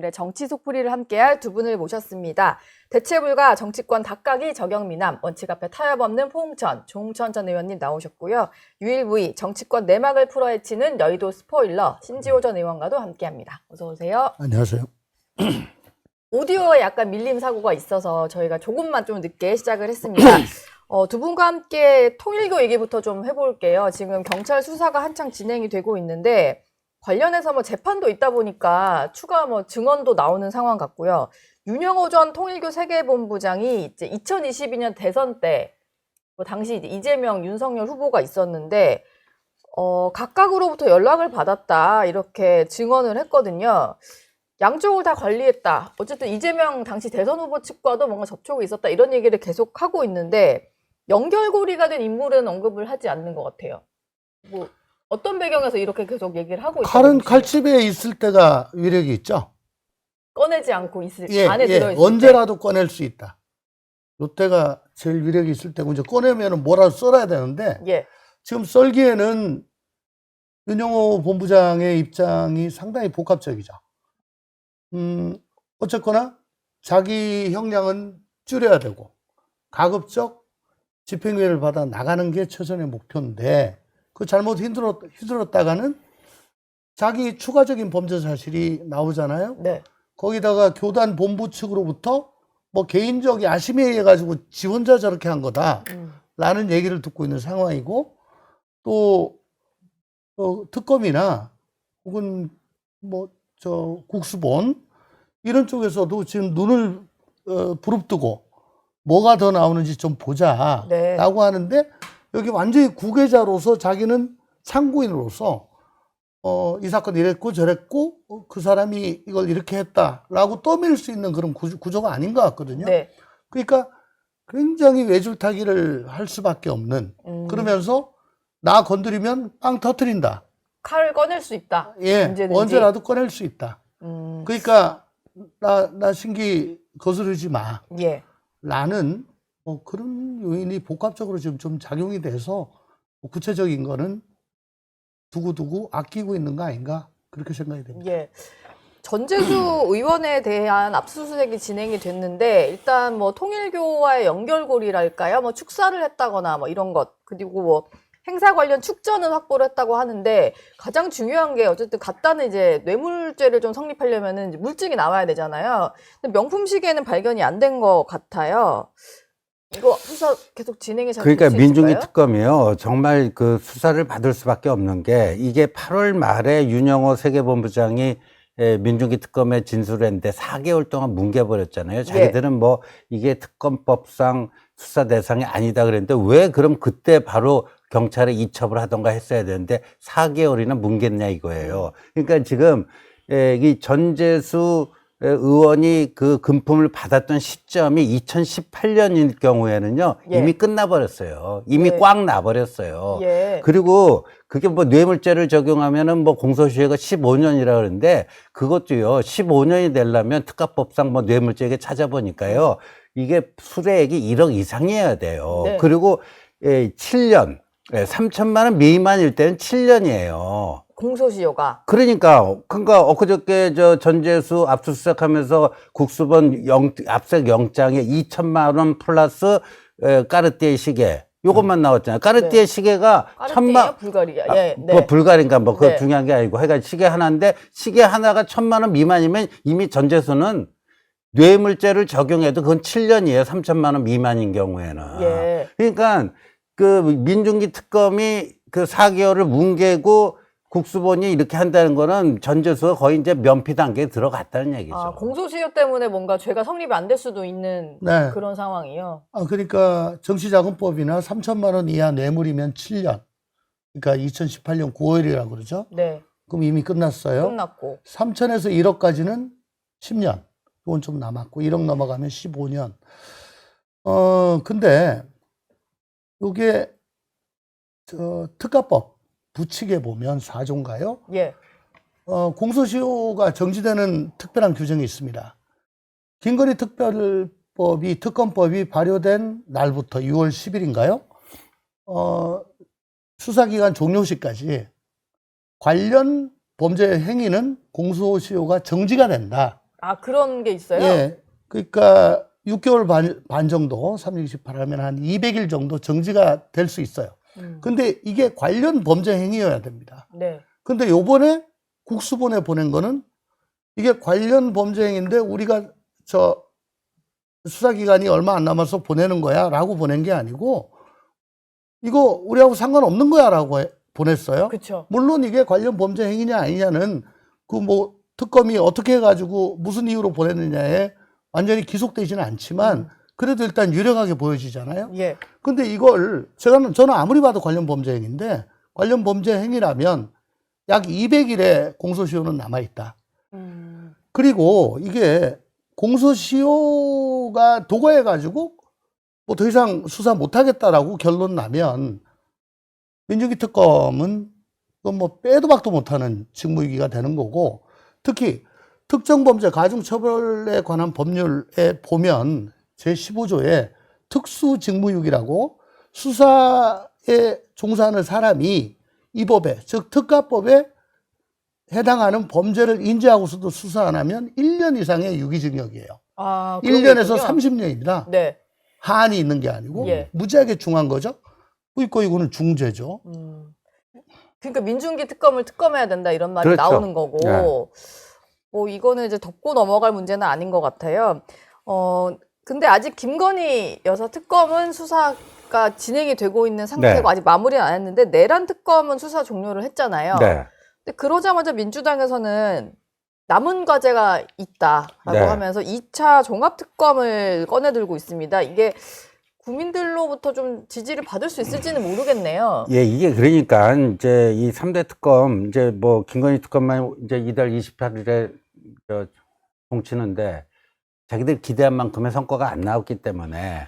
오늘의 정치 속풀이를 함께할 두 분을 모셨습니다. 대체불가 정치권 닭가기 저경미남, 원칙 앞에 타협 없는 포홍천, 조홍천 전 의원님 나오셨고요. 유일무이 정치권 내막을 풀어헤치는 여의도 스포일러 신지호 전 의원과도 함께합니다. 어서 오세요. 안녕하세요. 오디오에 약간 밀림 사고가 있어서 저희가 조금만 좀 늦게 시작을 했습니다. 두 분과 함께 통일교 얘기부터 좀 해볼게요. 지금 경찰 수사가 한창 진행이 되고 있는데 관련해서 뭐 재판도 있다 보니까 추가 뭐 증언도 나오는 상황 같고요. 윤영호 전 통일교 세계본부장이 이제 2022년 대선 때 뭐 당시 이제 이재명, 윤석열 후보가 있었는데 각각으로부터 연락을 받았다 이렇게 증언을 했거든요. 양쪽을 다 관리했다. 어쨌든 이재명 당시 대선 후보 측과도 뭔가 접촉이 있었다 이런 얘기를 계속 하고 있는데 연결고리가 된 인물은 언급을 하지 않는 것 같아요. 뭐 어떤 배경에서 이렇게 계속 얘기를 하고 있다는 칼은 칼집에 있을 때가 위력이 있죠. 꺼내지 않고 있을 예, 안에 들어있을 때 언제라도 꺼낼 수 있다. 이때가 제일 위력이 있을 때고 이제 꺼내면 뭐라도 썰어야 되는데 예. 지금 썰기에는 윤영호 본부장의 입장이 상당히 복합적이죠. 어쨌거나 자기 형량은 줄여야 되고 가급적 집행유예를 받아 나가는 게 최선의 목표인데 그 잘못 휘둘렀다가는 자기 추가적인 범죄 사실이 나오잖아요. 네. 거기다가 교단 본부 측으로부터 뭐 개인적 야심에 의해 가지고 지 혼자 저렇게 한 거다라는 얘기를 듣고 있는 상황이고 또 특검이나 혹은 뭐 국수본 이런 쪽에서도 지금 눈을 부릅뜨고 뭐가 더 나오는지 좀 보자라고 네. 하는데 여기 완전히 구계자로서 자기는 참고인으로서 이 사건 이랬고 저랬고 그 사람이 이걸 이렇게 했다라고 떠밀 수 있는 그런 구조가 아닌 것 같거든요. 네. 그러니까 굉장히 외줄타기를 할 수밖에 없는 그러면서 나 건드리면 빵 터트린다. 칼을 꺼낼 수 있다. 예, 언제든지. 언제라도 꺼낼 수 있다. 그러니까 나 신기 거스르지 마. 예. 라는 그런 요인이 복합적으로 지금 좀 작용이 돼서 구체적인 거는 두고두고 아끼고 있는 거 아닌가 그렇게 생각이 됩니다. 예. 전재수 의원에 대한 압수수색이 진행이 됐는데 일단 뭐 통일교와의 연결고리랄까요? 뭐 축사를 했다거나 뭐 이런 것 그리고 뭐 행사 관련 축전은 확보를 했다고 하는데 가장 중요한 게 어쨌든 갖다는 이제 뇌물죄를 좀 성립하려면은 이제 물증이 나와야 되잖아요. 근데 명품 시계는 발견이 안 된 것 같아요. 이거 수사 계속 진행이 잘 될 수 그러니까 있을까요? 민중기 특검이요. 정말 그 수사를 받을 수밖에 없는 게 이게 8월 말에 윤영호 세계본부장이 민중기 특검에 진술을 했는데 4개월 동안 뭉개버렸잖아요. 자기들은 뭐 이게 특검법상 수사 대상이 아니다 그랬는데 왜 그럼 그때 바로 경찰에 이첩을 하던가 했어야 되는데 4개월이나 뭉갰냐 이거예요. 그러니까 지금 이 전재수 의원이 그 금품을 받았던 시점이 2018년일 경우에는요, 예. 이미 끝나버렸어요. 이미 네. 꽉 나버렸어요. 예. 그리고 그게 뭐 뇌물죄를 적용하면은 뭐 공소시효가 15년이라 그러는데 그것도요, 15년이 되려면 특가법상 뭐 뇌물죄에 찾아보니까요, 이게 수뢰액이 1억 이상이어야 돼요. 네. 그리고 7년, 3천만 원 미만일 때는 7년이에요. 공소시효가. 그러니까 엊그저께 전재수 압수수색하면서 국수본 압색 영장에 2천만 원 플러스 까르띠에 시계 요것만 나왔잖아요. 까르띠에 네. 시계가 까르띠에요? 불가리아. 예. 네. 뭐 불가리인가 뭐 그거 네. 중요한 게 아니고 하여간 시계 하나인데 시계 하나가 1,000만 원 미만이면 이미 전재수는 뇌물죄를 적용해도 그건 7년이에요. 3천만 원 미만인 경우에는. 예. 그러니까 그 민중기 특검이 그 4개월을 뭉개고 국수본이 이렇게 한다는 거는 전재수가 거의 이제 면피 단계에 들어갔다는 얘기죠. 아, 공소시효 때문에 뭔가 죄가 성립이 안 될 수도 있는 네. 그런 상황이요. 그러니까 정치자금법이나 3천만 원 이하 뇌물이면 7년. 그러니까 2018년 9월이라고 그러죠. 네. 그럼 이미 끝났어요. 끝났고. 3천에서 1억까지는 10년. 이건 좀 남았고 1억 넘어가면 15년. 근데 요게 특가법 부칙에 보면 4조인가요? 예. 공소시효가 정지되는 특별한 규정이 있습니다. 김건희 특검법이 발효된 날부터 6월 10일인가요? 수사기간 종료 시까지 관련 범죄 행위는 공소시효가 정지가 된다. 아, 그런 게 있어요? 예. 그러니까 6개월 반 정도, 368 하면 한 200일 정도 정지가 될 수 있어요. 근데 이게 관련 범죄 행위여야 됩니다. 네. 근데 요번에 국수본에 보낸 거는 이게 관련 범죄 행위인데 우리가 저 수사기간이 얼마 안 남아서 보내는 거야 라고 보낸 게 아니고 이거 우리하고 상관없는 거야 라고 보냈어요. 그렇죠. 물론 이게 관련 범죄 행위냐 아니냐는 그 뭐 특검이 어떻게 해가지고 무슨 이유로 보냈느냐에 완전히 기속되지는 않지만 그래도 일단 유력하게 보여지잖아요. 예. 근데 이걸 저는 아무리 봐도 관련 범죄 행위인데 관련 범죄 행위라면 약 200일의 공소시효는 남아있다. 그리고 이게 공소시효가 도과해가지고 뭐 더 이상 수사 못하겠다라고 결론 나면 민중기 특검은 그건 뭐 빼도 박도 못하는 직무유기가 되는 거고 특히 특정범죄 가중처벌에 관한 법률에 보면 제15조에 특수직무유기라고 수사에 종사하는 사람이 이 법에 즉 특가법에 해당하는 범죄를 인지하고서도 수사 안 하면 1년 이상의 유기징역이에요. 아, 그런 게 1년에서 있군요. 30년입니다. 네. 한이 있는 게 아니고 예. 무지하게 중한 거죠. 그러니까 이거는 중죄죠. 그러니까 민중기 특검을 특검해야 된다 이런 말이 그렇죠. 나오는 거고 네. 뭐 이거는 이제 덮고 넘어갈 문제는 아닌 것 같아요. 근데 아직 김건희 여사 특검은 수사가 진행이 되고 있는 상태고 네. 아직 마무리는 안 했는데 내란 특검은 수사 종료를 했잖아요. 네. 근데 그러자마자 민주당에서는 남은 과제가 있다라고 네. 하면서 2차 종합특검을 꺼내들고 있습니다. 이게 국민들로부터 좀 지지를 받을 수 있을지는 모르겠네요. 예, 이게 그러니까 이제 이 3대 특검 이제 뭐 김건희 특검만 이제 이달 28일에 종치는데 자기들 기대한 만큼의 성과가 안 나왔기 때문에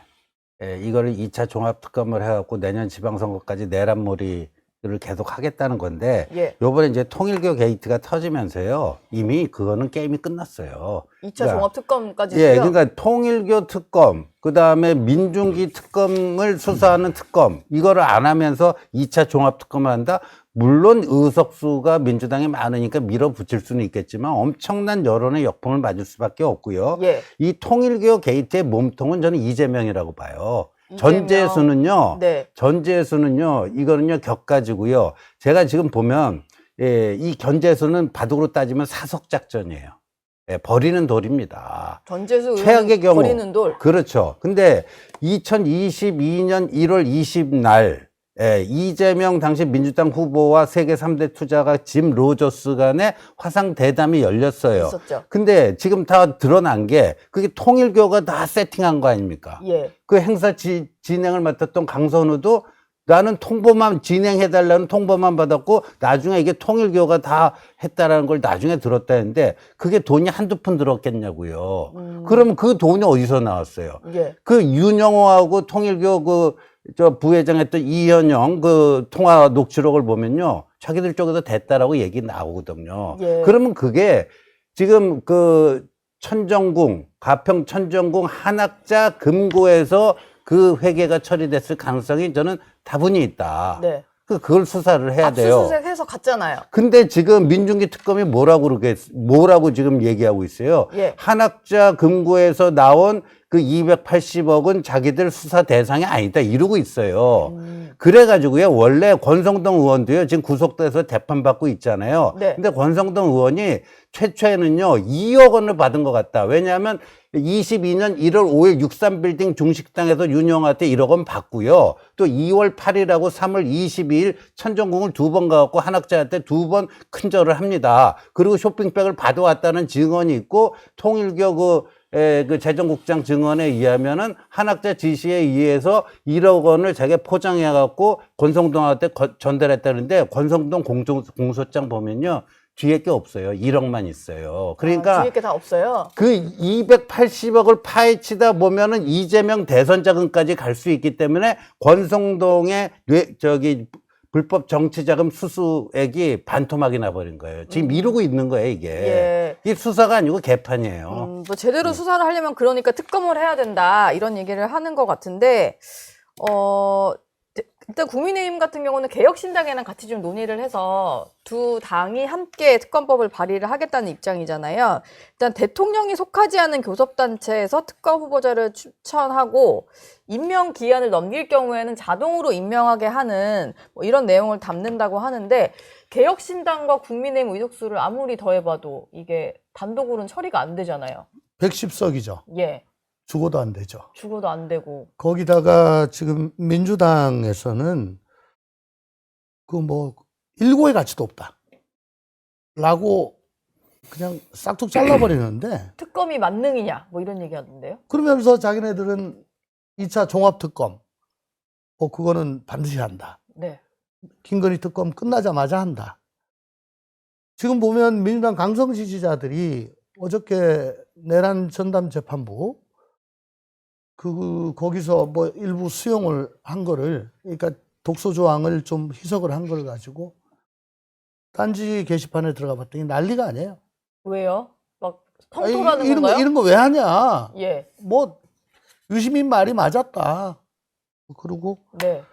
이거를 2차 종합 특검을 해갖고 내년 지방선거까지 내란몰이를 계속 하겠다는 건데 예. 요번에 이제 통일교 게이트가 터지면서요 이미 그거는 게임이 끝났어요. 2차 종합특검까지 예, 그러니까 통일교 특검, 그 다음에 민중기 특검을 수사하는 특검, 이거를 안 하면서 2차 종합특검을 한다? 물론 의석수가 민주당이 많으니까 밀어붙일 수는 있겠지만 엄청난 여론의 역풍을 맞을 수밖에 없고요. 예. 이 통일교 게이트의 몸통은 저는 이재명이라고 봐요. 이재명. 전재수는요, 네. 전재수는요, 이거는요, 격가지고요. 제가 지금 보면, 예, 이 견재수는 바둑으로 따지면 사석작전이에요. 예, 버리는 돌입니다. 전재수 최악의 경우. 버리는 돌. 그렇죠. 근데 2022년 1월 20날, 예, 이재명 당시 민주당 후보와 세계 3대 투자가 짐 로저스 간의 화상 대담이 열렸어요. 있었죠. 근데 지금 다 드러난 게 그게 통일교가 다 세팅한 거 아닙니까? 예. 그 행사 진행을 맡았던 강선우도 나는 통보만 진행해달라는 통보만 받았고 나중에 이게 통일교가 다 했다라는 걸 나중에 들었다 했는데 그게 돈이 한두 푼 들었겠냐고요. 그러면 그 돈이 어디서 나왔어요? 예. 그 윤영호하고 통일교 저 부회장 했던 이현영 그 통화 녹취록을 보면요. 자기들 쪽에서 됐다라고 얘기 나오거든요. 예. 그러면 그게 지금 그 천정궁, 가평 천정궁 한학자 금고에서 그 회계가 처리됐을 가능성이 저는 다분히 있다. 네. 그걸 수사를 해야 돼요. 압수수색해서 갔잖아요. 근데 지금 민중기 특검이 뭐라고 지금 얘기하고 있어요. 예. 한학자 금고에서 나온 그 280억은 자기들 수사 대상이 아니다 이러고 있어요. 그래가지고요 원래 권성동 의원도요 지금 구속돼서 재판받고 있잖아요. 네. 근데 권성동 의원이 최초에는요 2억 원을 받은 것 같다. 왜냐하면 22년 1월 5일 63빌딩 중식당에서 윤영한테 1억 원 받고요. 또 2월 8일하고 3월 22일 천정궁을 2번 가갖고 한학자한테 2번 큰절을 합니다. 그리고 쇼핑백을 받아왔다는 증언이 있고 통일교 그 재정국장 증언에 의하면은 한학자 지시에 의해서 1억 원을 자기가 포장해갖고 권성동한테 전달했다는데 권성동 공소장 보면요. 뒤에 게 없어요. 1억만 있어요. 그러니까 뒤에 게 다 없어요. 그 280억을 파헤치다 보면은 이재명 대선 자금까지 갈 수 있기 때문에 권성동의 불법 정치자금 수수액이 반토막이 나버린 거예요. 지금 이러고 있는 거예요, 이게. 예. 이게 수사가 아니고 개판이에요. 뭐 제대로 수사를 하려면 그러니까 특검을 해야 된다 이런 얘기를 하는 것 같은데 일단 국민의힘 같은 경우는 개혁신당이랑 같이 좀 논의를 해서 두 당이 함께 특검법을 발의를 하겠다는 입장이잖아요. 일단 대통령이 속하지 않은 교섭단체에서 특검 후보자를 추천하고 임명 기한을 넘길 경우에는 자동으로 임명하게 하는 뭐 이런 내용을 담는다고 하는데 개혁신당과 국민의힘 의석수를 아무리 더해봐도 이게 단독으로는 처리가 안 되잖아요. 110석이죠. 예. 죽어도 안 되죠. 죽어도 안 되고. 거기다가 지금 민주당에서는 그 뭐 일고의 가치도 없다. 라고 그냥 싹둑 잘라버리는데 특검이 만능이냐 뭐 이런 얘기 하던데요. 그러면서 자기네들은 2차 종합특검 그거는 반드시 한다. 네. 김건희 특검 끝나자마자 한다. 지금 보면 민주당 강성 지지자들이 어저께 내란 전담 재판부 거기서 뭐 일부 수용을 한 거를, 그러니까 독소 조항을 좀 희석을 한 걸 가지고 딴지 게시판에 들어가 봤더니 난리가 아니에요. 왜요? 막 아니, 성토라는 건가요? 이런 거 왜 하냐? 예. 뭐 유시민 말이 맞았다. 그리고 네.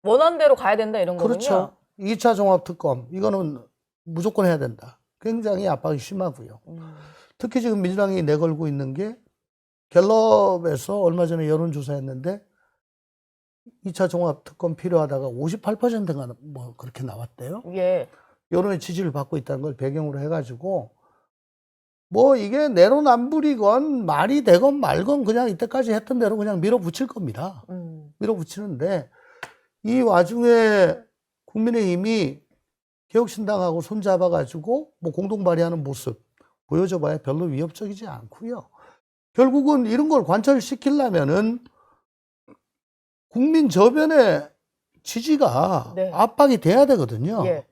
원한대로 가야 된다 이런 거군요. 그렇죠. 2차 종합특검 이거는 무조건 해야 된다. 굉장히 압박이 심하고요. 특히 지금 민주당이 내걸고 있는 게 갤럽에서 얼마 전에 여론조사했는데 2차 종합특검 필요하다가 58%가 뭐 그렇게 나왔대요. 예. 여론의 지지를 받고 있다는 걸 배경으로 해가지고 뭐 이게 내로남불이건 말이 되건 말건 그냥 이때까지 했던 대로 그냥 밀어붙일 겁니다. 밀어붙이는데 이 와중에 국민의힘이 개혁신당하고 손잡아가지고 뭐 공동 발의하는 모습 보여줘봐야 별로 위협적이지 않고요. 결국은 이런 걸 관철시키려면은 국민 저변의 지지가 네. 압박이 돼야 되거든요. 예.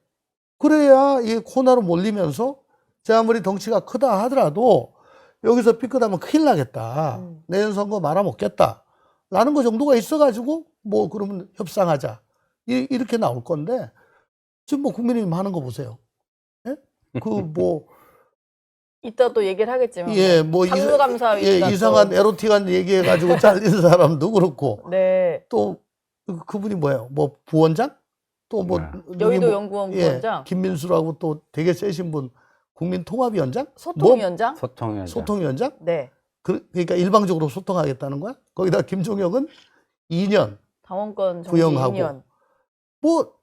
그래야 이 코너로 몰리면서 제 아무리 덩치가 크다 하더라도 여기서 삐끗하면 큰일 나겠다. 내년 선거 말아먹겠다. 라는 거 정도가 있어가지고 뭐 그러면 협상하자. 이렇게 나올 건데 지금 뭐 국민의힘 하는 거 보세요. 예? 이따 또 얘기를 하겠지만. 예, 뭐 상무감사위가 이상한 에로틱한 얘기해가지고 잘리는 사람도 그렇고. 네. 또 그분이 뭐예요? 뭐 부원장? 또 뭐 여의도 연구원 부원장. 김민수라고 또 되게 세신 분 국민통합위원장? 소통위원장? 소통위원장? 네. 그러니까 일방적으로 소통하겠다는 거야? 거기다 김종혁은 2년 당원권 정지 구형하고 2년. 뭐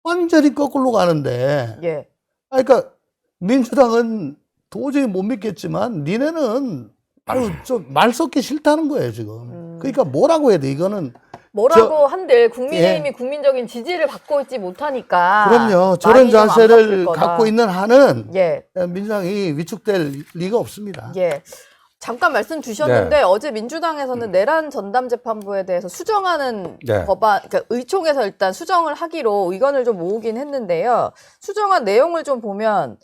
완전히 거꾸로 가는데. 예. 그러니까 민주당은 도저히 못 믿겠지만 니네는 좀 말 섞기 싫다는 거예요 지금. 그러니까 뭐라고 해야 돼 이거는. 뭐라고 한들 국민의힘이 국민적인 지지를 받고 있지 못하니까. 그럼요. 저런 많이 좀안 자세를 바뀔 거다. 갖고 있는 한은 예. 민주당이 위축될 리가 없습니다. 예. 잠깐 말씀 주셨는데 네. 어제 민주당에서는 내란 전담 재판부에 대해서 수정하는 네. 법안, 그러니까 의총에서 일단 수정을 하기로 의견을 좀 모으긴 했는데요. 수정한 내용을 좀 보면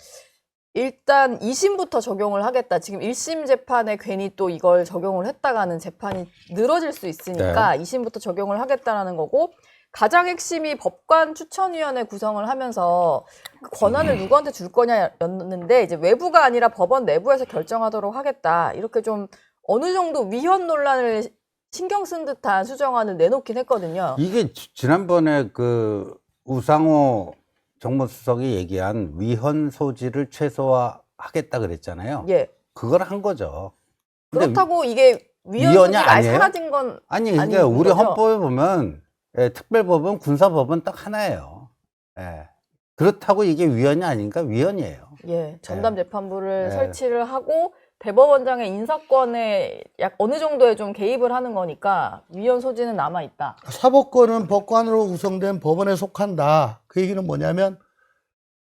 일단 2심부터 적용을 하겠다. 지금 1심 재판에 괜히 또 이걸 적용을 했다가는 재판이 늘어질 수 있으니까 2심부터 적용을 하겠다라는 거고, 가장 핵심이 법관 추천위원회 구성을 하면서 그 권한을 누구한테 줄 거냐였는데 이제 외부가 아니라 법원 내부에서 결정하도록 하겠다. 이렇게 좀 어느 정도 위헌 논란을 신경 쓴 듯한 수정안을 내놓긴 했거든요. 이게 지난번에 그 우상호 정무수석이 얘기한 위헌 소지를 최소화하겠다 그랬잖아요. 예. 그걸 한 거죠. 근데 그렇다고 이게 위헌 위헌이 소지가 아예 아니에요? 사라진 건 아니, 그러니까 아닌 우리 거죠? 헌법에 보면 특별법은 군사법은 딱 하나예요. 예. 그렇다고 이게 위헌이 아닌가? 위헌이에요. 예, 전담 재판부를 네. 설치를 하고 대법원장의 인사권에 약 어느 정도에 좀 개입을 하는 거니까 위헌 소지는 남아 있다. 사법권은 법관으로 구성된 법원에 속한다. 그 얘기는 뭐냐면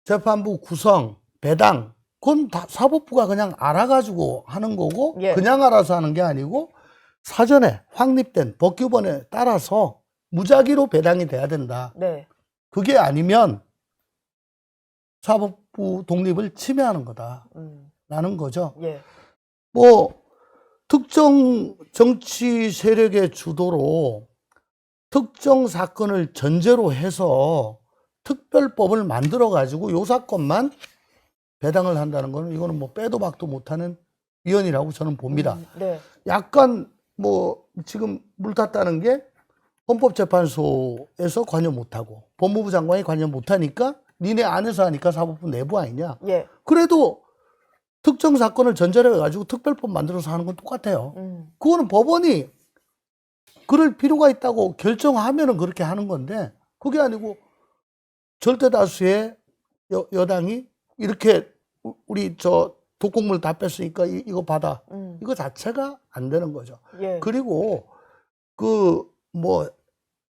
재판부 구성, 배당 그건 다 사법부가 그냥 알아가지고 하는 거고 예. 그냥 알아서 하는 게 아니고 사전에 확립된 법규범에 따라서 무작위로 배당이 돼야 된다. 네. 그게 아니면 사법부 독립을 침해하는 거다라는 거죠. 예. 뭐 특정 정치 세력의 주도로 특정 사건을 전제로 해서 특별법을 만들어 가지고 요 사건만 배당을 한다는 거는 이거는 뭐 빼도 박도 못하는 위헌이라고 저는 봅니다. 네. 약간 뭐 지금 물탔다는 게 헌법재판소에서 관여 못하고 법무부 장관이 관여 못하니까 니네 안에서 하니까 사법부 내부 아니냐. 예. 그래도 특정 사건을 전제로 해가지고 특별법 만들어서 하는 건 똑같아요. 그거는 법원이 그럴 필요가 있다고 결정하면은 그렇게 하는 건데 그게 아니고 절대 다수의 여당이 이렇게 우리 저 독곡물 다 뺐으니까 이거 받아. 이거 자체가 안 되는 거죠. 예. 그리고 그 뭐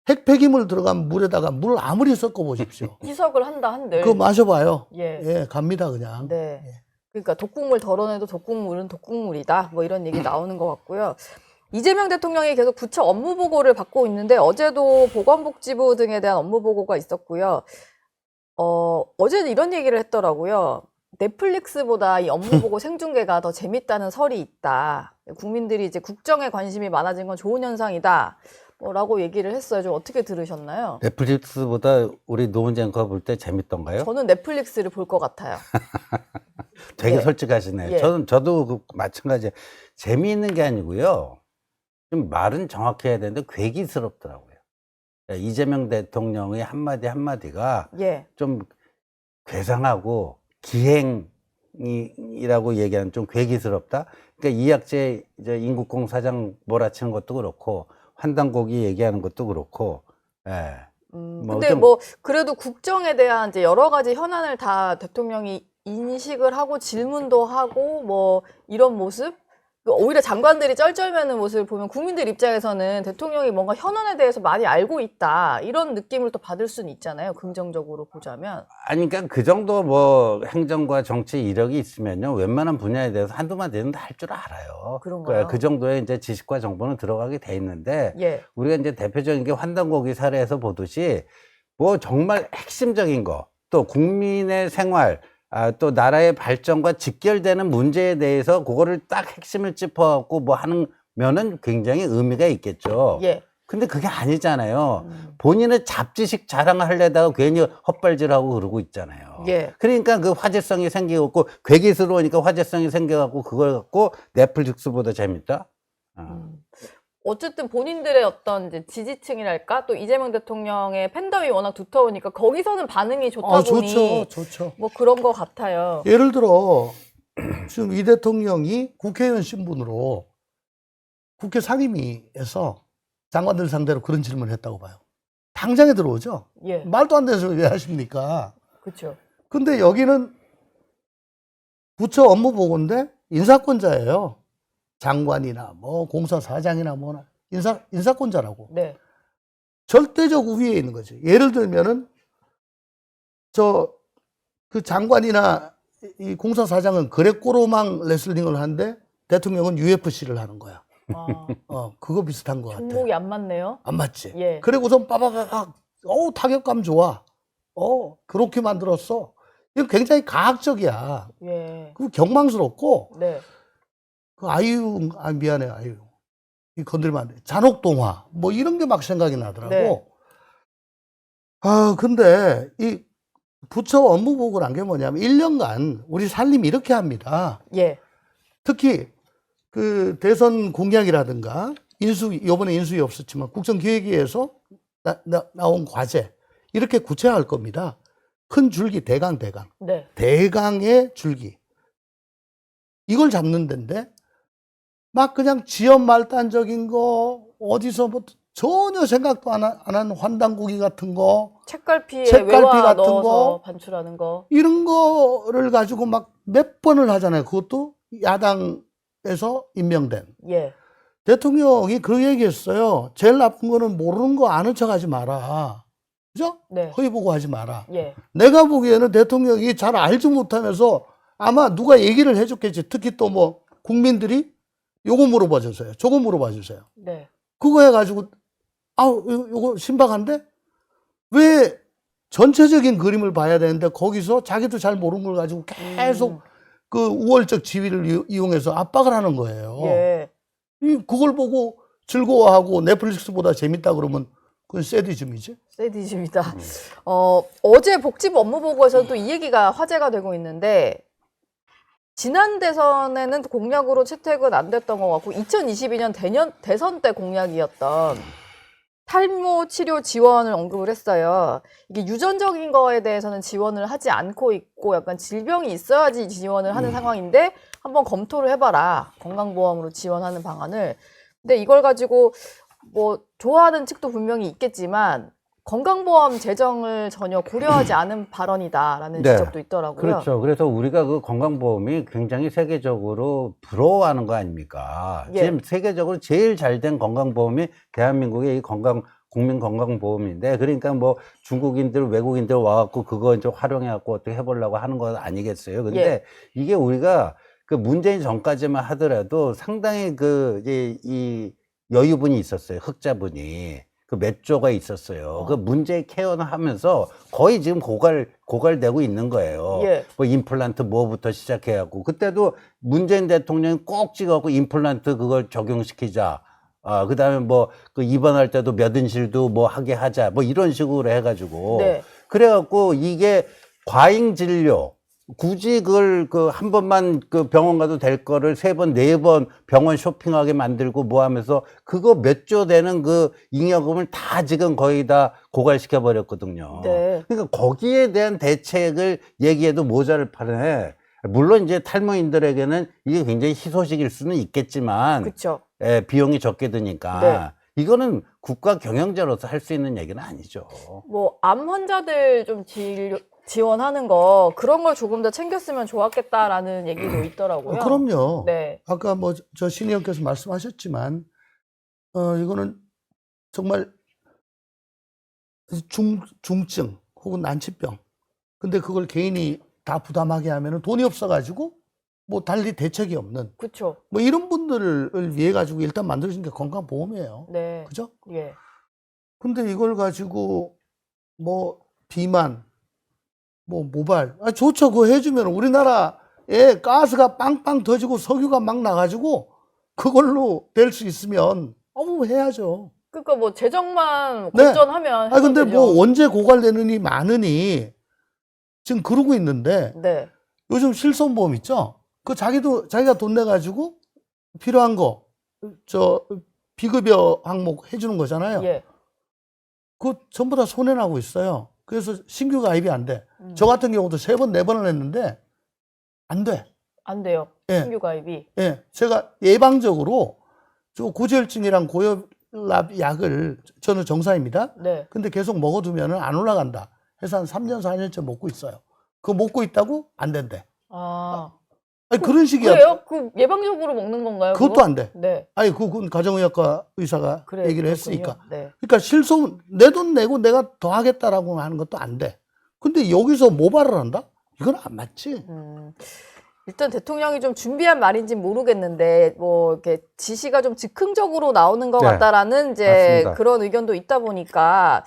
핵폐기물 들어간 물에다가 물 아무리 섞어 보십시오. 희석을 한다 한들. 그거 마셔봐요. 예. 예, 갑니다 그냥. 네. 예. 그러니까 독국물 덜어내도 독국물은 독국물이다. 뭐 이런 얘기 나오는 것 같고요. 이재명 대통령이 계속 부처 업무 보고를 받고 있는데 어제도 보건복지부 등에 대한 업무 보고가 있었고요. 어제는 이런 얘기를 했더라고요. 넷플릭스보다 이 업무 보고 생중계가 더 재밌다는 설이 있다. 국민들이 이제 국정에 관심이 많아진 건 좋은 현상이다. 라고 얘기를 했어요. 좀 어떻게 들으셨나요? 넷플릭스보다 우리 노은재 앵커 볼 때 재밌던가요? 저는 넷플릭스를 볼 것 같아요. 되게 예. 솔직하시네요. 예. 저도 마찬가지. 재미있는 게 아니고요. 좀 말은 정확히 해야 되는데 괴기스럽더라고요. 이재명 대통령의 한마디 한마디가 예. 좀 괴상하고 기행이라고 얘기하는 좀 괴기스럽다. 그러니까 이학재 인국공 사장 몰아치는 것도 그렇고 환단고기 얘기하는 것도 그렇고. 예. 근데 뭐 그래도 국정에 대한 이제 여러 가지 현안을 다 대통령이 인식을 하고 질문도 하고 뭐 이런 모습, 오히려 장관들이 쩔쩔매는 모습을 보면 국민들 입장에서는 대통령이 뭔가 현안에 대해서 많이 알고 있다 이런 느낌을 또 받을 수는 있잖아요. 긍정적으로 보자면. 아니, 그러니까 그 정도 뭐 행정과 정치 이력이 있으면요, 웬만한 분야에 대해서 한두 마디는 할 줄 알아요. 그런가요? 그 정도의 이제 지식과 정보는 들어가게 돼 있는데, 예. 우리가 이제 대표적인 게 환단고기 사례에서 보듯이 뭐 정말 핵심적인 거, 또 국민의 생활, 또 나라의 발전과 직결되는 문제에 대해서 그거를 딱 핵심을 짚어갖고 뭐 하는 면은 굉장히 의미가 있겠죠. 예. 근데 그게 아니잖아요. 본인의 잡지식 자랑을 하려다가 괜히 헛발질하고 그러고 있잖아요. 예. 그러니까 그 화제성이 생겨갖고 괴기스러우니까 화제성이 생겨갖고 그걸 갖고 넷플릭스보다 재밌다? 어쨌든 본인들의 어떤 이제 지지층이랄까 또 이재명 대통령의 팬덤이 워낙 두터우니까 거기서는 반응이 좋다 보니 좋죠. 뭐 그런 것 같아요. 예를 들어 지금 이 대통령이 국회의원 신분으로 국회 상임위에서 장관들 상대로 그런 질문을 했다고 봐요. 당장에 들어오죠. 예. 말도 안 되는 소리 왜 하십니까? 그렇죠. 근데 여기는 부처 업무 보고인데 인사권자예요. 장관이나 뭐 공사사장이나 뭐나 인사권자라고. 네. 절대적 우위에 있는 거죠. 예를 들면은 그 장관이나 이 공사사장은 거래꼬로망 레슬링을 하는데 대통령은 UFC를 하는 거야. 그거 비슷한 것 같아. 종목이 안 맞네요. 안 맞지? 예. 그리고선 빠바바박, 타격감 좋아. 그렇게 만들었어. 이거 굉장히 가학적이야. 예. 그리고 경망스럽고, 네. 그 미안해, 아유. 이 건들면 안 돼. 잔혹동화. 뭐 이런 게 막 생각이 나더라고. 네. 근데 이 부처 업무 보고란 게 뭐냐면 1년간 우리 살림 이렇게 합니다. 예. 특히 그 대선 공약이라든가 요번에 인수위 없었지만 국정기획위에서 나온 과제 이렇게 구체화할 겁니다. 큰 줄기 대강. 네. 대강의 줄기. 이걸 잡는 데인데 막 그냥 지연 말단적인 거 어디서 뭐 전혀 생각도 안 한 환단고기 같은 거 책갈피에 책갈피 외화 같은 넣어서 거. 반출하는 거. 이런 거를 가지고 막 몇 번을 하잖아요. 그것도 야당에서 임명된. 예. 대통령이 그 얘기했어요. 제일 나쁜 거는 모르는 거 아는 척 하지 마라. 그죠? 네. 허위 보고하지 마라. 예. 내가 보기에는 대통령이 잘 알지 못하면서 아마 누가 얘기를 해줬겠지. 특히 또 뭐 국민들이 요거 물어봐 주세요. 저거 물어봐 주세요. 네. 그거 해가지고 요거 신박한데 왜 전체적인 그림을 봐야 되는데 거기서 자기도 잘 모르는 걸 가지고 계속 그 우월적 지위를 이용해서 압박을 하는 거예요. 예. 그걸 보고 즐거워하고 넷플릭스보다 재밌다 그러면 그건 세디즘이지. 세디즘이다. 어제 복지부 업무 보고에서 또 이 얘기가 화제가 되고 있는데 지난 대선에는 공약으로 채택은 안 됐던 것 같고 2022년 대선 때 공약이었던 탈모 치료 지원을 언급을 했어요. 이게 유전적인 거에 대해서는 지원을 하지 않고 있고 약간 질병이 있어야지 지원을 하는 상황인데 한번 검토를 해봐라. 건강보험으로 지원하는 방안을. 근데 이걸 가지고 뭐 좋아하는 측도 분명히 있겠지만 건강보험 재정을 전혀 고려하지 않은 발언이다라는 네. 지적도 있더라고요. 그렇죠. 그래서 우리가 그 건강보험이 굉장히 세계적으로 부러워하는 거 아닙니까? 예. 지금 세계적으로 제일 잘 된 건강보험이 대한민국의 이 국민건강보험인데, 그러니까 뭐 중국인들, 외국인들 와갖고 그거 이제 활용해갖고 어떻게 해보려고 하는 건 아니겠어요. 근데 예. 이게 우리가 그 문재인 전까지만 하더라도 상당히 이 여유분이 있었어요. 흑자분이. 그 몇 조가 있었어요. 그 문제 케어는 하면서 거의 지금 고갈되고 있는 거예요. 예. 뭐 임플란트 뭐부터 시작해갖고. 그때도 문재인 대통령이 꼭 찍어갖고 임플란트 그걸 적용시키자. 그 다음에 뭐 그 입원할 때도 몇인실도 뭐 하게 하자. 뭐 이런 식으로 해가지고. 네. 그래갖고 이게 과잉 진료. 굳이 그걸 한 번만 그 병원 가도 될 거를 3번, 4번 병원 쇼핑하게 만들고 뭐 하면서 그거 몇 조 되는 그 잉여금을 다 지금 거의 다 고갈시켜 버렸거든요. 네. 그러니까 거기에 대한 대책을 얘기해도 모자를 파네. 물론 이제 탈모인들에게는 이게 굉장히 희소식일 수는 있겠지만 그렇죠. 비용이 적게 드니까 네. 이거는 국가 경영자로서 할 수 있는 얘기는 아니죠. 뭐 암 환자들 좀 지원하는 거 그런 걸 조금 더 챙겼으면 좋았겠다라는 얘기도 있더라고요. 그럼요. 네. 아까 뭐 저 신의원께서 말씀하셨지만 이거는 정말 중증 혹은 난치병. 근데 그걸 개인이 다 부담하게 하면은 돈이 없어가지고 뭐 달리 대책이 없는 그렇죠. 뭐 이런 분들을 위해 가지고 일단 만들어진 게 건강보험이에요. 네. 그죠? 예. 근데 이걸 가지고 뭐 비만, 뭐 모발, 좋죠. 그거 해주면 우리나라에 가스가 빵빵 터지고 석유가 막 나가지고 그걸로 될 수 있으면 해야죠. 그러니까 뭐 재정만 네. 건전하면 근데 되죠. 뭐 언제 고갈되느니 많으니 지금 그러고 있는데 네. 요즘 실손보험 있죠? 그 자기가 돈 내가지고 필요한 거, 비급여 항목 해주는 거잖아요. 예. 그거 전부 다 손해나고 있어요. 그래서 신규 가입이 안 돼. 저 같은 경우도 3번, 4번을 했는데 안 돼. 안 돼요. 예. 신규 가입이. 예. 제가 예방적으로 고지혈증이랑 고혈압 약을 저는 정상입니다. 네. 근데 계속 먹어두면 안 올라간다. 해서 한 3년, 4년째 먹고 있어요. 그거 먹고 있다고 안 된대. 아니, 그런 식이야. 그래요? 그 예방적으로 먹는 건가요? 그것도 그거? 안 돼. 네. 아니, 그건 가정의학과 의사가 그래, 얘기를 그렇군요. 했으니까. 네. 그러니까 내 돈 내고 내가 더 하겠다라고 하는 것도 안 돼. 근데 여기서 모발을 한다? 이건 안 맞지. 일단 대통령이 좀 준비한 말인지 모르겠는데 뭐 이렇게 지시가 좀 즉흥적으로 나오는 것 네. 같다라는 이제 맞습니다. 그런 의견도 있다 보니까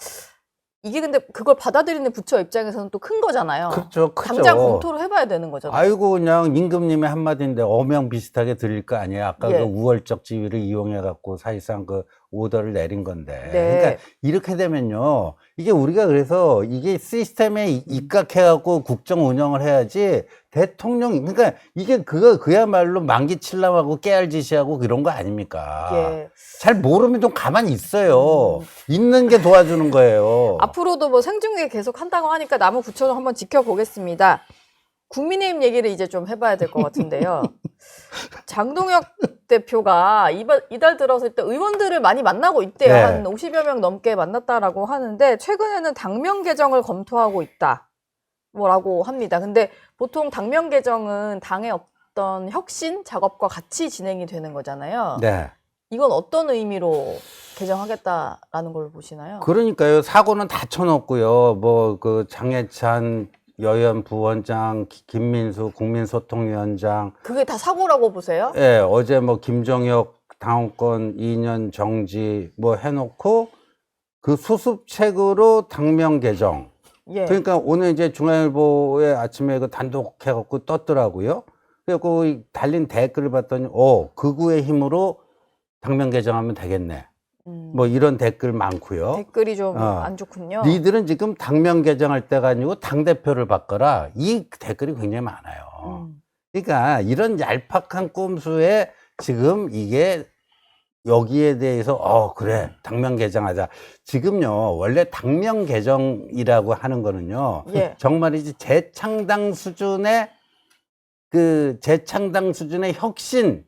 이게 근데 그걸 받아들이는 부처 입장에서는 또 큰 거잖아요. 그렇죠. 크죠. 당장 검토를 해봐야 되는 거잖아요. 아이고 그냥 임금님의 한마디인데 어명 비슷하게 드릴 거 아니에요. 아까 예. 그 우월적 지위를 이용해 갖고 사실상 그 오더를 내린 건데. 네. 그러니까 이렇게 되면요. 이게 우리가 그래서 이게 시스템에 입각해 갖고 국정 운영을 해야지 대통령 그러니까 이게 그야말로 만기 칠람하고 깨알 지시하고 그런 거 아닙니까? 예. 잘 모르면 좀 가만히 있어요. 있는 게 도와주는 거예요. 앞으로도 뭐 생중계 계속 한다고 하니까 남부구청을 한번 지켜보겠습니다. 국민의힘 얘기를 이제 좀 해봐야 될 것 같은데요. 장동혁 대표가 이달 들어서 일단 의원들을 많이 만나고 있대요. 네. 한 50여 명 넘게 만났다라고 하는데 최근에는 당명 개정을 검토하고 있다. 뭐라고 합니다. 근데 보통 당명 개정은 당의 어떤 혁신 작업과 같이 진행이 되는 거잖아요. 네. 이건 어떤 의미로 개정하겠다라는 걸 보시나요? 그러니까요. 사고는 다 쳐놓고요. 뭐 그 장해찬 여연 부원장, 김민수 국민소통위원장, 그게 다 사고라고 보세요? 예, 어제 뭐 김정혁 당원권 2년 정지 뭐 해놓고 그 수습책으로 당명 개정. 예. 그러니까 오늘 이제 중앙일보에 아침에 그 단독 해갖고 떴더라고요. 그래갖고 달린 댓글을 봤더니, 극우의 힘으로 당명 개정하면 되겠네. 뭐 이런 댓글 많고요. 댓글이 좀 안 좋군요. 니들은 지금 당명 개정할 때가 아니고 당대표를 바꿔라. 이 댓글이 굉장히 많아요. 그러니까 이런 얄팍한 꼼수에 지금 이게 여기에 대해서 그래 당면 개정하자. 지금요 원래 당면 개정이라고 하는 거는요 예. 정말이지 재창당 수준의 혁신의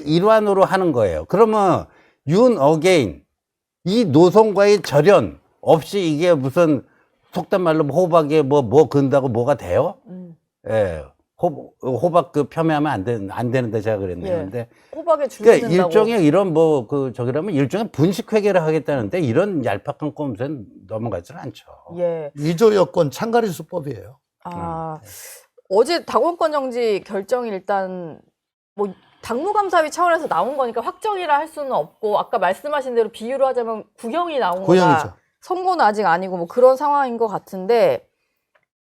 일환으로 하는 거예요. 그러면 윤 어게인 이 노선과의 절연 없이 이게 무슨 속단 말로 호박에 뭐 근다고 뭐가 돼요? 예. 호박 폄훼하면 안 되는데 제가 그랬네요. 예. 근데 호박에 그러니까 줄는다고. 일종의 이런 저기라면 일종의 분식 회계를 하겠다는데 이런 얄팍한 꼼수는 넘어가지는 않죠. 예. 위조 여권 창가리 수법이에요. 아, 어제 당원권 정지 결정이 일단 뭐 당무감사위 차원에서 나온 거니까 확정이라 할 수는 없고 아까 말씀하신 대로 비유를 하자면 구형이 나온 거다. 구형이죠. 선고는 아직 아니고 뭐 그런 상황인 것 같은데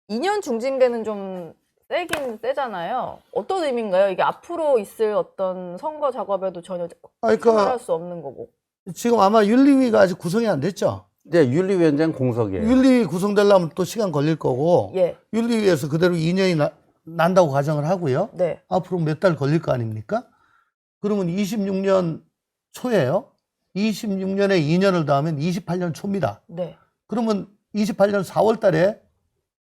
2년 중징계는 좀 세긴 세잖아요. 어떤 의미인가요? 이게 앞으로 있을 어떤 선거 작업에도 전혀 그러니까 참여할 수 없는 거고. 지금 아마 윤리위가 아직 구성이 안 됐죠. 네, 윤리위원장 공석이에요. 윤리위 구성되려면 또 시간 걸릴 거고 예. 윤리위에서 그대로 2년이 난다고 가정을 하고요. 네. 앞으로 몇 달 걸릴 거 아닙니까? 그러면 26년 초예요. 26년에 2년을 더하면 28년 초입니다. 네. 그러면 28년 4월 달에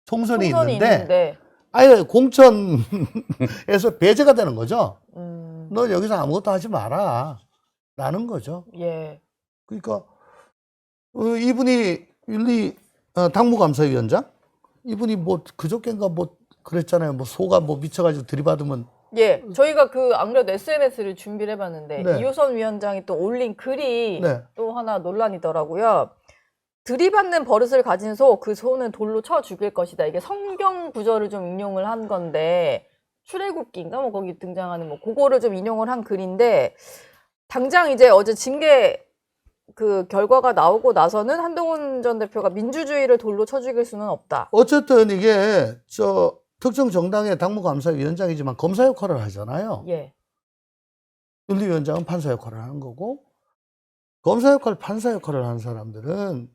총선이 총선이 있는데 아예 공천에서 배제가 되는 거죠. 너 여기서 아무것도 하지 마라 라는 거죠. 예. 그러니까 이분이 당무감사위원장 이분이 뭐 그저께인가 뭐 그랬잖아요. 뭐 소가 뭐 미쳐가지고 들이받으면 예, 저희가 안 그래도 SNS를 준비를 해봤는데 네. 이호선 위원장이 또 올린 글이 네. 또 하나 논란이더라고요. 들이받는 버릇을 가진 소, 그 소는 돌로 쳐 죽일 것이다. 이게 성경 구절을 좀 인용을 한 건데 출애굽기인가 뭐 거기 등장하는 뭐 그거를 좀 인용을 한 글인데 당장 이제 어제 징계 그 결과가 나오고 나서는 한동훈 전 대표가 민주주의를 돌로 쳐 죽일 수는 없다. 어쨌든 이게 특정 정당의 당무감사위원장이지만 검사 역할을 하잖아요. 예. 윤리위원장은 판사 역할을 하는 거고 검사 역할, 판사 역할을 하는 사람들은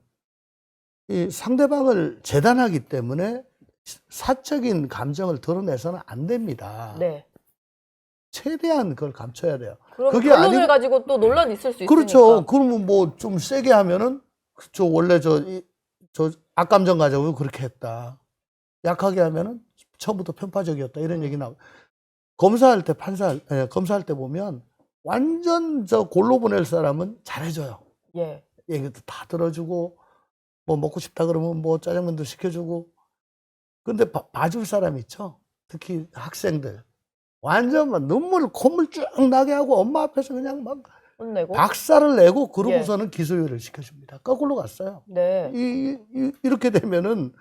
이 상대방을 재단하기 때문에 사적인 감정을 드러내서는 안 됩니다. 네. 최대한 그걸 감춰야 돼요. 그럼 그게 결론을 아니고- 가지고 또 논란이 있을 수 있으니까. 그렇죠. 그러면 뭐 좀 세게 하면은 원래 저 악감정 가지고 그렇게 했다. 약하게 하면은 처음부터 편파적이었다. 이런 얘기 나오고. 검사할 때 보면 완전 골로 보낼 사람은 잘해줘요. 예. 얘기도 다 들어주고 뭐 먹고 싶다 그러면 뭐 짜장면도 시켜주고. 근데 봐줄 사람 있죠. 특히 학생들. 완전 막 콧물 쭉 나게 하고 엄마 앞에서 그냥 막 혼내고. 박살을 내고 그러고서는 기소유예를 시켜줍니다. 거꾸로 갔어요. 네. 이렇게 되면은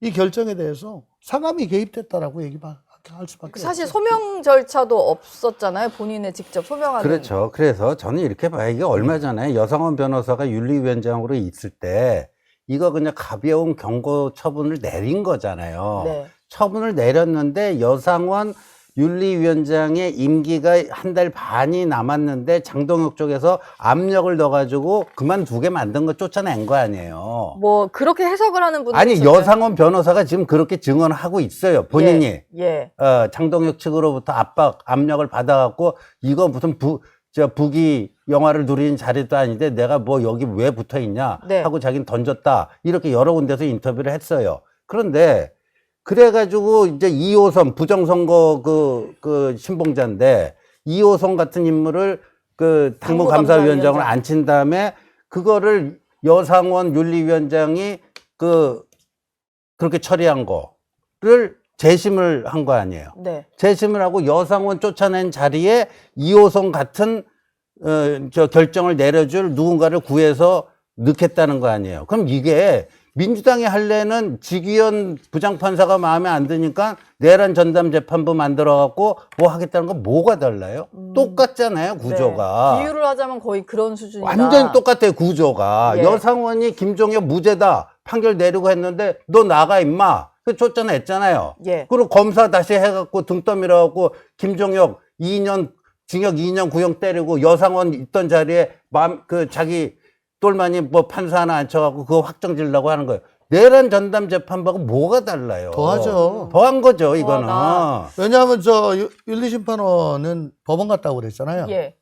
이 결정에 대해서 상암이 개입됐다라고 할 수밖에 사실 없죠. 소명 절차도 없었잖아요. 본인의 직접 소명하는. 그렇죠. 그래서 저는 이렇게 봐요. 이게 얼마 전에 여성원 변호사가 윤리위원장으로 있을 때 이거 그냥 가벼운 경고 처분을 내린 거잖아요. 네. 처분을 내렸는데 여상원 윤리위원장의 임기가 한 달 반이 남았는데 장동혁 쪽에서 압력을 넣어가지고 그만두게 만든 거 쫓아낸 거 아니에요. 뭐 그렇게 해석을 하는 분들 아니 여상원 변호사가 지금 그렇게 증언하고 있어요. 본인이. 예. 장동혁 측으로부터 압력을 받아갖고 이거 무슨 북이 영화를 누리는 자리도 아닌데 내가 뭐 여기 왜 붙어 있냐 네. 하고 자기는 던졌다. 이렇게 여러 군데서 인터뷰를 했어요. 그런데 그래가지고 이제 2호선 부정선거 그 신봉자인데 2호선 같은 인물을 당무감사위원장으로 앉힌 다음에 그거를 여상원 윤리위원장이 그렇게 처리한 거를 재심을 한 거 아니에요. 네. 재심을 하고 여상원 쫓아낸 자리에 2호선 같은 결정을 내려줄 누군가를 구해서 넣겠다는 거 아니에요. 그럼 이게 민주당이 할래는 지기현 부장판사가 마음에 안 드니까 내란 전담 재판부 만들어갖고 뭐 하겠다는 건 뭐가 달라요? 똑같잖아요, 구조가. 네. 비유를 하자면 거의 그런 수준이다. 완전히 똑같아요, 구조가. 예. 여상원이 김종혁 무죄다 판결 내리고 했는데 너 나가 임마. 그 쫓아냈잖아요. 예. 그리고 검사 다시 해갖고 등 떠밀어갖고 김종혁 2년 징역 2년 구형 때리고 여상원 있던 자리에 자기 똘마니 뭐 판사 하나 앉혀갖고 그거 확정 지려고 하는 거예요. 내란 전담 재판부하고 뭐가 달라요? 더하죠. 더한 거죠, 이거는. 더하다. 왜냐하면 윤리심판원은 법원 갔다고 그랬잖아요. 예.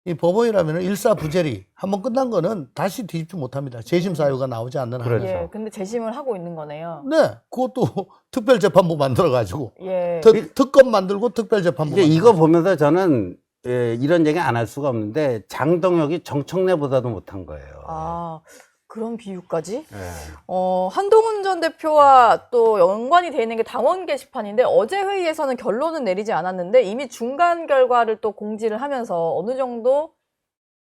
이 법원이라면 일사부재리 한번 끝난 거는 다시 뒤집지 못합니다. 재심 사유가 나오지 않는 한. 그렇죠. 예, 근데 재심을 하고 있는 거네요. 네, 그것도 특별재판부 만들어가지고 예. 특검 만들고 특별재판부. 이제 이거 보면서 저는 이런 얘기 안 할 수가 없는데 장동혁이 정청래보다도 못한 거예요. 아, 그런 비유까지? 예. 한동훈 전 대표와 또 연관이 돼 있는 게 당원 게시판인데 어제 회의에서는 결론은 내리지 않았는데 이미 중간 결과를 또 공지를 하면서 어느 정도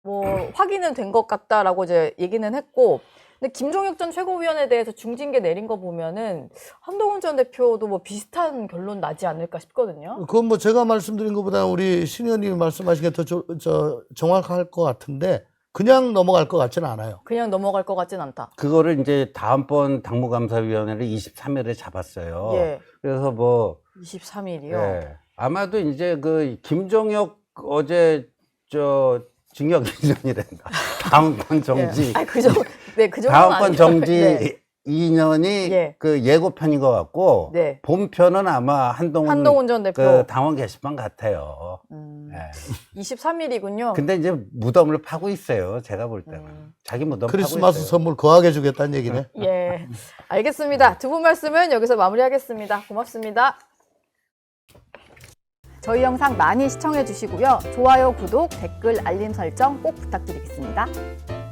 뭐 확인은 된 것 같다라고 이제 얘기는 했고, 근데 김종혁 전 최고위원에 대해서 중징계 내린 거 보면은 한동훈 전 대표도 뭐 비슷한 결론 나지 않을까 싶거든요. 그건 뭐 제가 말씀드린 것보다 우리 신 의원님이 말씀하신 게 더 정확할 것 같은데 그냥 넘어갈 것 같지는 않아요. 그냥 넘어갈 것 같진 않다. 그거를 이제 다음번 당무감사위원회를 23일에 잡았어요. 예. 그래서 뭐 23일이요. 예. 아마도 이제 그 김종혁 어제 징역 2년이란다. 다음번 정지. 예. 그 정도, 네, 그 정도는 다음번 아니죠. 정지 네. 2년이 예. 그 예고편인 것 같고 네. 본편은 아마 한동훈 전 대표. 그 당원 게시판 같아요. 23일이군요. 근데 이제 무덤을 파고 있어요. 제가 볼 때는 자기 무덤 파고 크리스마스 있어요. 선물 거하게 주겠다는 얘기네. 예, 알겠습니다. 두 분 말씀은 여기서 마무리하겠습니다. 고맙습니다. 저희 영상 많이 시청해 주시고요. 좋아요, 구독, 댓글, 알림 설정 꼭 부탁드리겠습니다.